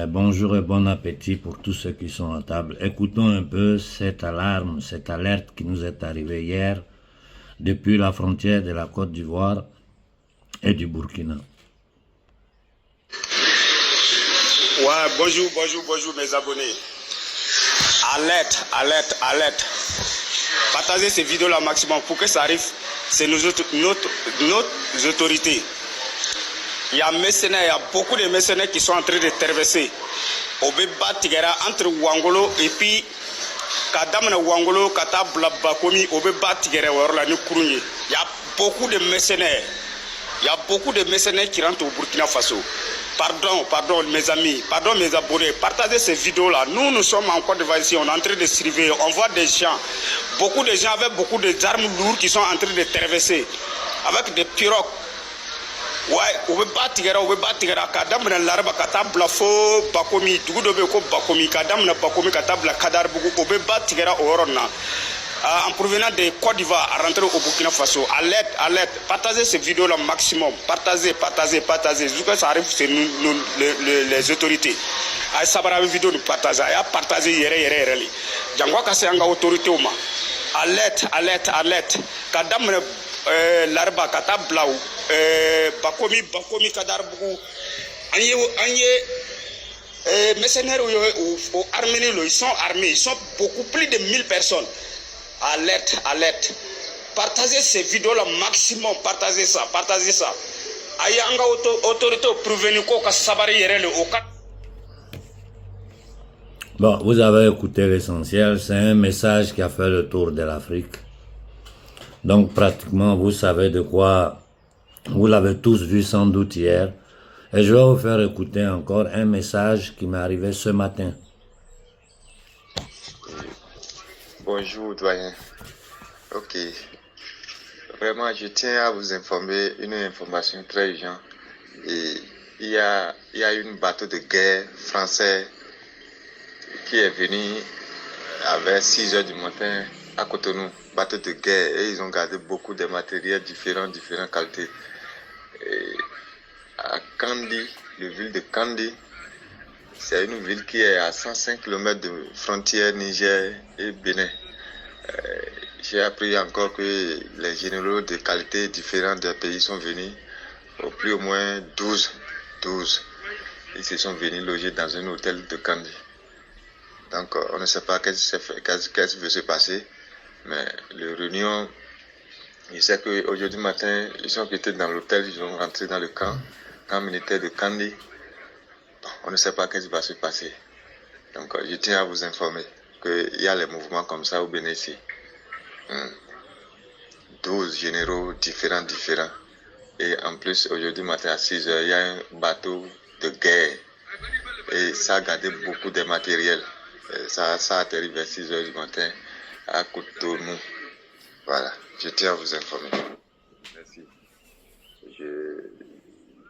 Bonjour et bon appétit pour tous ceux qui sont à table. Écoutons un peu cette alarme, cette alerte qui nous est arrivée hier depuis la frontière de la Côte d'Ivoire et du Burkina. Ouais, bonjour mes abonnés. Alerte, alerte, alerte. Partagez ces vidéos-là maximum pour que ça arrive. C'est nos autorités. Il y a beaucoup de mercenaires qui sont en train de traverser. Au Beba Tigera entre Wangolo et puis Kadamna Wangolo, Katabla Bakomi, au Beba Tigera, la Nukurunye. Il y a beaucoup de mercenaires. Il y a beaucoup de mercenaires qui rentrent au Burkina Faso. Pardon mes amis, pardon mes abonnés, partagez ces vidéos-là. Nous sommes en Côte d'Ivoire ici, on est en train de surveiller, on voit des gens, beaucoup de gens avec beaucoup d'armes lourdes qui sont en train de traverser, avec des pirogues. Ouais, on veut battre, kadam larba katabla fo bakomi, dugudo be ko bakomi, kadam na bakomi katabla kadar bugu, on veut battre orona. En provenant de Côte d'Ivoire à rentrer au Burkina Faso. Alerte, alerte. Partagez ces vidéos-là maximum. Partagez. Jusqu'à ça arrive, c'est nous, les autorités. Aïe, ça va vidéo de partager. Aïe, partager, yere. Django kase anga autorité oma. Alerte. Kadam larba kata blau. Bakomi kadar bugu. Anye mercenaires au Arménie, ils sont armés. Ils sont beaucoup plus de 1000 personnes. Alerte. Partagez ces vidéos-là maximum. Partagez ça. Ayanga autorité prévenue qu'au sabari yere le oka. Bon, vous avez écouté l'essentiel. C'est un message qui a fait le tour de l'Afrique. Donc pratiquement, vous savez de quoi. Vous l'avez tous vu sans doute hier. Et je vais vous faire écouter encore un message qui m'est arrivé ce matin. Bonjour doyen. Ok. Vraiment, je tiens à vous informer une information très urgente. Et il y a une bateau de guerre français qui est venu vers 6 heures du matin à Cotonou. Bateau de guerre. Et ils ont gardé beaucoup de matériels différentes qualités. Et à Kandi, la ville de Kandi, c'est une ville qui est à 105 km de frontière Niger et Bénin. J'ai appris encore que les généraux de qualité différentes des pays sont venus, au plus au moins 12. Ils se sont venus loger dans un hôtel de Kandi. Donc on ne sait pas qu'est-ce qui va se passer, mais le réunion, je sais qu'aujourd'hui matin, ils sont quittés dans l'hôtel, ils sont rentrés dans le camp militaire de Kandi. Bon, on ne sait pas qu'est-ce qui va se passer. Donc je tiens à vous informer qu'il y a les mouvements comme ça au Bénin ici. 12 généraux différents. Et en plus, aujourd'hui matin à 6 heures, il y a un bateau de guerre. Et ça a gardé beaucoup de matériel. Et ça atterrit vers 6 heures du matin à Cotonou. Voilà, je tiens à vous informer. Merci.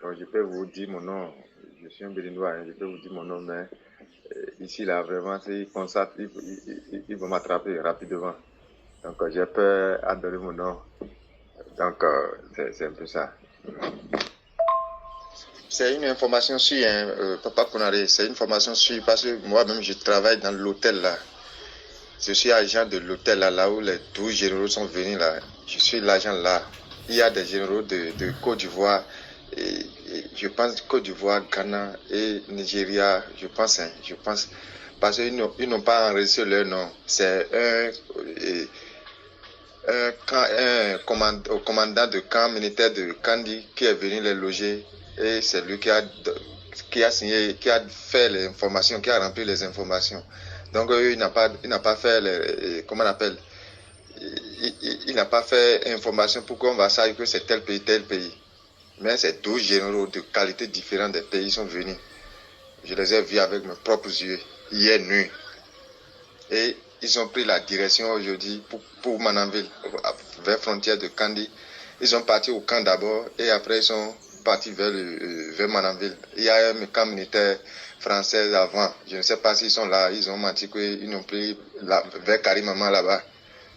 Donc je peux vous dire mon nom. Je suis un Béninois, je peux vous dire mon nom, mais ici, là, vraiment, s'ils constatent, ils vont m'attraper rapidement. Donc, j'ai peur à donner mon nom. Donc, c'est un peu ça. C'est une information sûre, Papa Konaré. C'est une information sûre parce que moi-même, je travaille dans l'hôtel, là. Je suis agent de l'hôtel, là où les 12 généraux sont venus, là. Je suis l'agent, là. Il y a des généraux de Côte d'Ivoire, et je pense Côte d'Ivoire, Ghana et Nigeria, je pense. Parce qu'ils n'ont pas enregistré leur nom. C'est un commandant de camp militaire de Kandi qui est venu les loger et c'est lui qui a signé, qui a fait les informations, qui a rempli les informations. Donc il n'a pas fait comment on appelle, il n'a pas fait information pour qu'on va savoir que c'est tel pays. Mais c'est 12 généraux de qualité différentes des pays sont venus. Je les ai vus avec mes propres yeux hier nuit. Et ils ont pris la direction aujourd'hui pour Mananville, vers frontière de Kandi. Ils sont partis au camp d'abord et après ils sont partis vers Mananville. Il y a un camp militaire français avant. Je ne sais pas s'ils sont là. Ils ont menti qu'ils n'ont pris vers Karimama là-bas.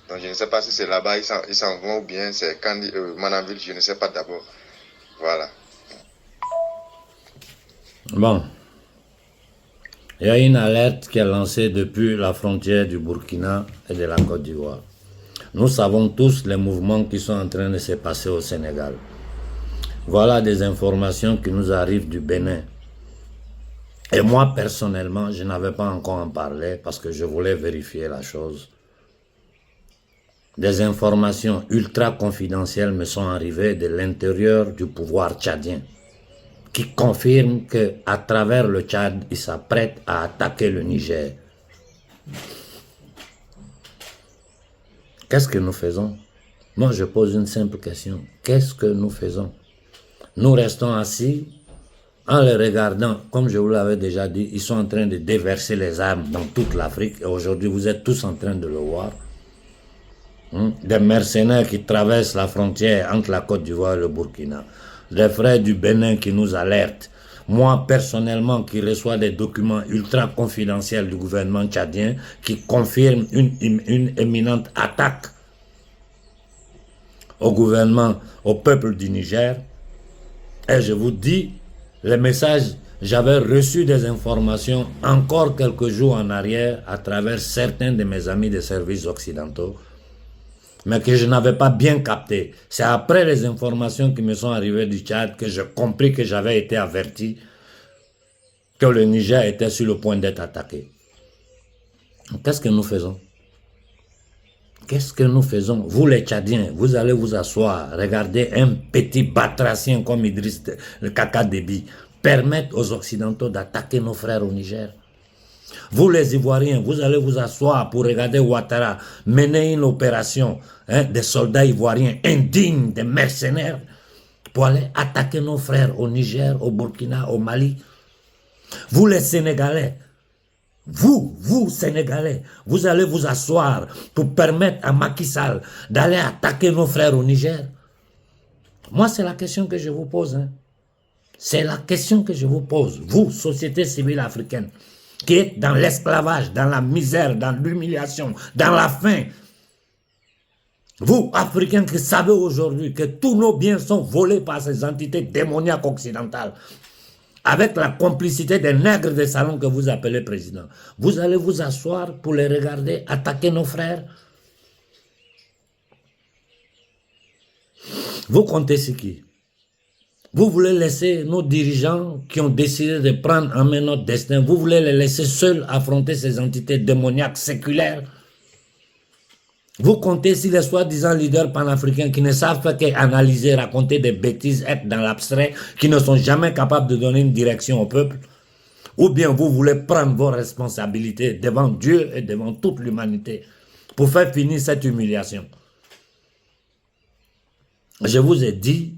Donc je ne sais pas si c'est là-bas ils s'en vont ou bien c'est Kandi, Mananville. Je ne sais pas d'abord. Voilà. Bon. Il y a une alerte qui est lancée depuis la frontière du Burkina et de la Côte d'Ivoire. Nous savons tous les mouvements qui sont en train de se passer au Sénégal. Voilà des informations qui nous arrivent du Bénin. Et moi, personnellement, je n'avais pas encore en parler parce que je voulais vérifier la chose. Des informations ultra confidentielles me sont arrivées de l'intérieur du pouvoir tchadien qui confirment qu'à travers le Tchad, ils s'apprêtent à attaquer le Niger. Qu'est-ce que nous faisons? Moi, je pose une simple question. Qu'est-ce que nous faisons? Nous restons assis en les regardant, comme je vous l'avais déjà dit, ils sont en train de déverser les armes dans toute l'Afrique et aujourd'hui, vous êtes tous en train de le voir. Des mercenaires qui traversent la frontière entre la Côte d'Ivoire et le Burkina. Des frères du Bénin qui nous alertent. Moi, personnellement, qui reçois des documents ultra confidentiels du gouvernement tchadien qui confirment une éminente attaque au gouvernement, au peuple du Niger. Et je vous dis, les messages, j'avais reçu des informations encore quelques jours en arrière à travers certains de mes amis des services occidentaux, mais que je n'avais pas bien capté. C'est après les informations qui me sont arrivées du Tchad que j'ai compris que j'avais été averti que le Niger était sur le point d'être attaqué. Qu'est-ce que nous faisons? Qu'est-ce que nous faisons? Vous les Tchadiens, vous allez vous asseoir, regardez un petit batracien comme Idriss, le Kaka Déby, permettre aux Occidentaux d'attaquer nos frères au Niger. Vous les Ivoiriens, vous allez vous asseoir pour regarder Ouattara mener une opération, des soldats ivoiriens indignes, des mercenaires, pour aller attaquer nos frères au Niger, au Burkina, au Mali. Vous les Sénégalais, vous Sénégalais, vous allez vous asseoir pour permettre à Macky Sall d'aller attaquer nos frères au Niger. Moi, c'est la question que je vous pose. C'est la question que je vous pose. Vous, société civile africaine, qui êtes dans l'esclavage, dans la misère, dans l'humiliation, dans la faim. Vous, Africains, qui savez aujourd'hui que tous nos biens sont volés par ces entités démoniaques occidentales, avec la complicité des nègres des salons que vous appelez président, vous allez vous asseoir pour les regarder attaquer nos frères. Vous comptez sur qui? Vous voulez laisser nos dirigeants qui ont décidé de prendre en main notre destin, vous voulez les laisser seuls affronter ces entités démoniaques séculaires? Vous comptez sur les soi-disant leaders panafricains qui ne savent pas qu'analyser, raconter des bêtises, être dans l'abstrait, qui ne sont jamais capables de donner une direction au peuple? Ou bien vous voulez prendre vos responsabilités devant Dieu et devant toute l'humanité pour faire finir cette humiliation? Je vous ai dit,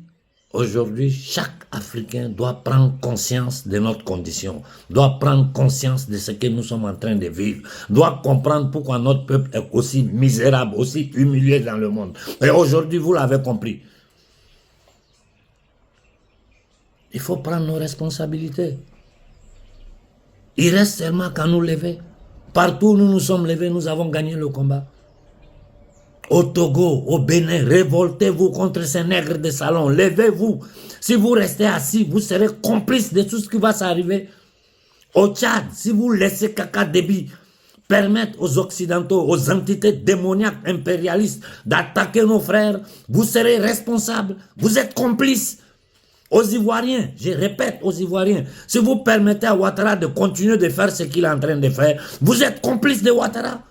aujourd'hui, chaque Africain doit prendre conscience de notre condition, doit prendre conscience de ce que nous sommes en train de vivre, doit comprendre pourquoi notre peuple est aussi misérable, aussi humilié dans le monde. Et aujourd'hui, vous l'avez compris. Il faut prendre nos responsabilités. Il reste seulement qu'à nous lever. Partout où nous nous sommes levés, nous avons gagné le combat. Au Togo, au Bénin, révoltez-vous contre ces nègres de salon, levez-vous. Si vous restez assis, vous serez complice de tout ce qui va s'arriver. Au Tchad, si vous laissez Kaka Déby permettre aux Occidentaux, aux entités démoniaques impérialistes d'attaquer nos frères, vous serez responsables, vous êtes complices. Aux Ivoiriens, je répète, aux Ivoiriens, si vous permettez à Ouattara de continuer de faire ce qu'il est en train de faire, vous êtes complices de Ouattara.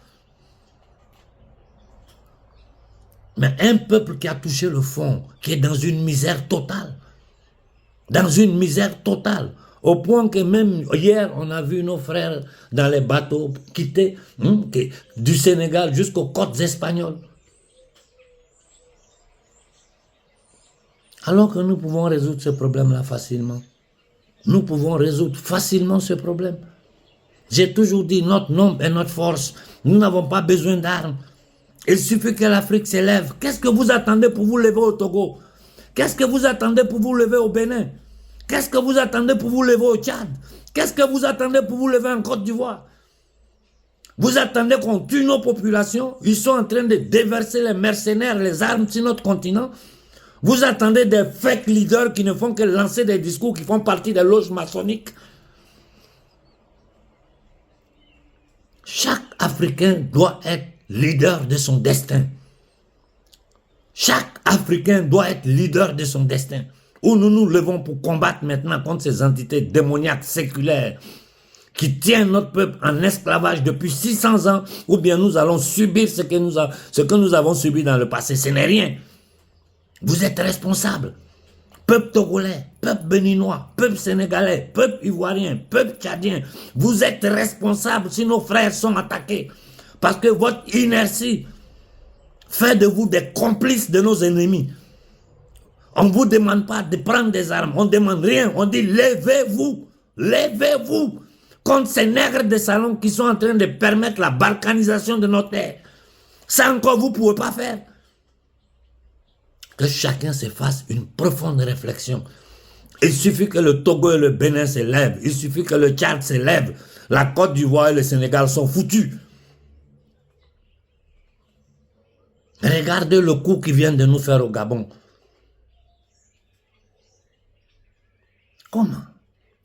Mais un peuple qui a touché le fond, qui est dans une misère totale, au point que même hier, on a vu nos frères dans les bateaux quitter du Sénégal jusqu'aux côtes espagnoles. Alors que nous pouvons résoudre ce problème-là facilement. Nous pouvons résoudre facilement ce problème. J'ai toujours dit, notre nombre et notre force, nous n'avons pas besoin d'armes. Il suffit que l'Afrique s'élève. Qu'est-ce que vous attendez pour vous lever au Togo? Qu'est-ce que vous attendez pour vous lever au Bénin? Qu'est-ce que vous attendez pour vous lever au Tchad? Qu'est-ce que vous attendez pour vous lever en Côte d'Ivoire? Vous attendez qu'on tue nos populations? Ils sont en train de déverser les mercenaires, les armes sur notre continent. Vous attendez des fake leaders qui ne font que lancer des discours qui font partie des loges maçonniques. Chaque Africain doit être leader de son destin. Chaque Africain doit être leader de son destin. Ou nous nous levons pour combattre maintenant contre ces entités démoniaques séculaires qui tiennent notre peuple en esclavage depuis 600 ans, ou bien nous allons subir ce que nous avons subi dans le passé. Ce n'est rien. Vous êtes responsables. Peuple togolais, peuple béninois, peuple sénégalais, peuple ivoirien, peuple tchadien, vous êtes responsables si nos frères sont attaqués. Parce que votre inertie fait de vous des complices de nos ennemis. On ne vous demande pas de prendre des armes, on ne demande rien, on dit levez-vous, levez-vous contre ces nègres de salon qui sont en train de permettre la balkanisation de nos terres. Ça encore vous ne pouvez pas faire. Que chacun se fasse une profonde réflexion. Il suffit que le Togo et le Bénin se lèvent, il suffit que le Tchad se lève, la Côte d'Ivoire et le Sénégal sont foutus. Regardez le coup qu'ils viennent de nous faire au Gabon. Comment?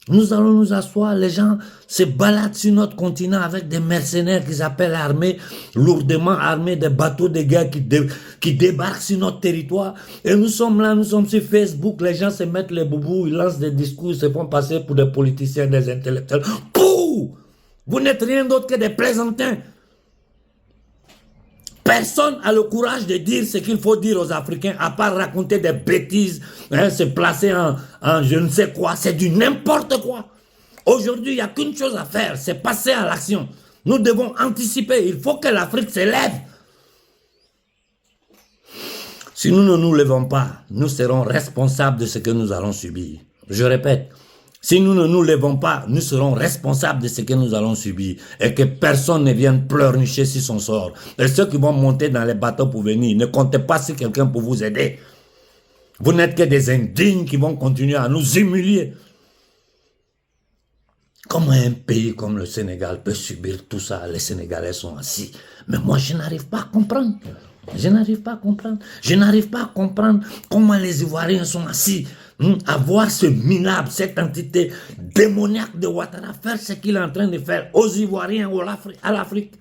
Nous allons nous asseoir, les gens se baladent sur notre continent avec des mercenaires qu'ils appellent armés, lourdement armés, des bateaux de guerre qui débarquent sur notre territoire. Et nous sommes là, nous sommes sur Facebook, les gens se mettent les boubous, ils lancent des discours, ils se font passer pour des politiciens, des intellectuels. Pouh! Vous n'êtes rien d'autre que des plaisantins. Personne n'a le courage de dire ce qu'il faut dire aux Africains, à part raconter des bêtises, se placer en je ne sais quoi, c'est du n'importe quoi. Aujourd'hui, il n'y a qu'une chose à faire, c'est passer à l'action. Nous devons anticiper, il faut que l'Afrique se lève. Si nous ne nous levons pas, nous serons responsables de ce que nous allons subir. Je répète, si nous ne nous levons pas, nous serons responsables de ce que nous allons subir et que personne ne vienne pleurnicher sur son sort. Et ceux qui vont monter dans les bateaux pour venir, ne comptez pas sur quelqu'un pour vous aider. Vous n'êtes que des indignes qui vont continuer à nous humilier. Comment un pays comme le Sénégal peut subir tout ça? Les Sénégalais sont assis. Mais moi, je n'arrive pas à comprendre. Je n'arrive pas à comprendre. Je n'arrive pas à comprendre comment les Ivoiriens sont assis à voir ce minable, cette entité démoniaque de Ouattara faire ce qu'il est en train de faire aux Ivoiriens, à l'Afrique.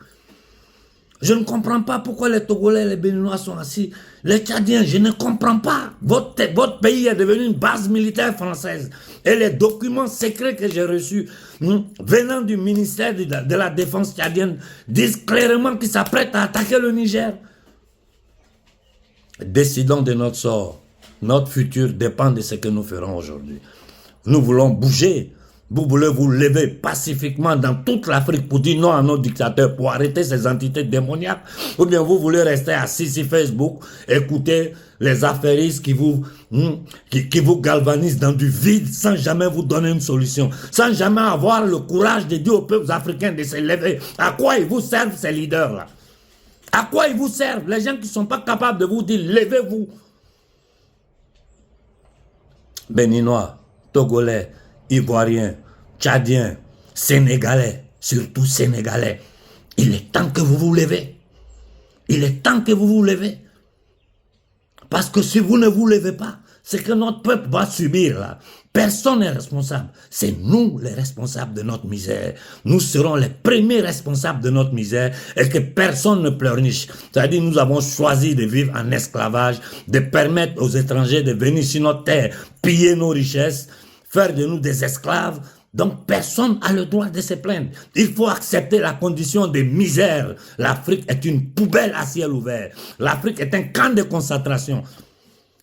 Je ne comprends pas pourquoi les Togolais et les Béninois sont assis. Les Tchadiens, je ne comprends pas. Votre pays est devenu une base militaire française. Et les documents secrets que j'ai reçus venant du ministère de la Défense tchadienne disent clairement qu'ils s'apprêtent à attaquer le Niger. Décidons de notre sort. Notre futur dépend de ce que nous ferons aujourd'hui. Nous voulons bouger. Vous voulez vous lever pacifiquement dans toute l'Afrique pour dire non à nos dictateurs, pour arrêter ces entités démoniaques. Ou bien vous voulez rester assis sur Facebook, écouter les affairistes qui vous galvanisent dans du vide sans jamais vous donner une solution. Sans jamais avoir le courage de dire aux peuples africains de se lever. À quoi ils vous servent ces leaders-là? À quoi ils vous servent? Les gens qui ne sont pas capables de vous dire levez-vous. Béninois, Togolais, Ivoiriens, Tchadiens, Sénégalais, surtout Sénégalais. Il est temps que vous vous levez. Il est temps que vous vous levez. Parce que si vous ne vous levez pas, c'est que notre peuple va subir là. Personne n'est responsable. C'est nous les responsables de notre misère. Nous serons les premiers responsables de notre misère et que personne ne pleurniche. C'est-à-dire nous avons choisi de vivre en esclavage, de permettre aux étrangers de venir sur notre terre, piller nos richesses, faire de nous des esclaves. Donc personne n'a le droit de se plaindre. Il faut accepter la condition de misère. L'Afrique est une poubelle à ciel ouvert. L'Afrique est un camp de concentration.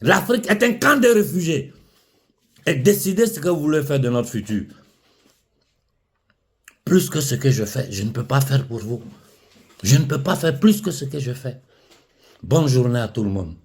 L'Afrique est un camp de réfugiés. Et décidez ce que vous voulez faire de notre futur. Plus que ce que je fais, je ne peux pas faire pour vous. Je ne peux pas faire plus que ce que je fais. Bonne journée à tout le monde.